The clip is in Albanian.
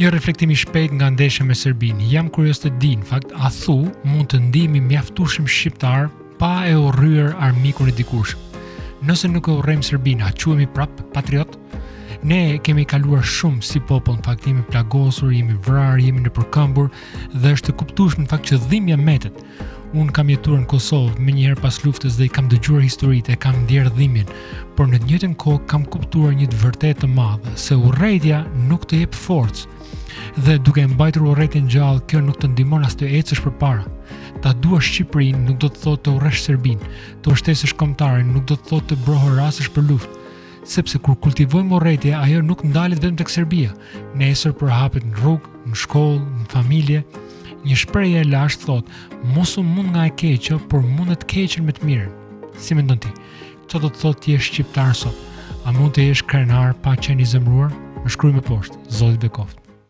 Një reflektim i shpejt nga ndeshja me Serbinë. Jam kurioz të di, në fakt, a thu mund të ndihemi mjaftueshëm shqiptar pa e urryer armikun e dikurshëm. Nëse nuk e urrejmë Serbinë, a quhemi prap patriot? Ne kemi kaluar shumë si popull, në fakt jemi plagosur, jemi vrarë, jemi në përkëmbur dhe është e kuptueshme në fakt që dhimbja mbetet. Unë kam jetuar në Kosovë më njëherë pas luftës dhe i kam dëgjuar historitë, e kam ndjerë dhimbjen, por në të njëjtën kohë kam kuptuar një të vërtetë të madhe, se urrejtja nuk të jep forcë. Dhe duke mbajtur urrejtjen gjallë, kjo nuk të ndihmon as të ecësh përpara. Ta duash Shqipërinë nuk do të thotë të urresh Serbinë, të ushtesësh kombëtarin nuk do të thotë të brohërasësh për luftë. Sepse kur kultivojmë urrejtje, ajo nuk ndalet vetëm tek Serbia. Nesër përhapet në rrugë, në shkollë, në familje. Një shprehje e lashtë thotë, mos u mund nga e keqja, por mund të keqen me të mirën. Si mendon ti? Çfarë do të thotë ti je shqiptar sot? A mund të jesh krenar pa qenë i zemëruar? Më shkruaj më poshtë. Zoti bekoft.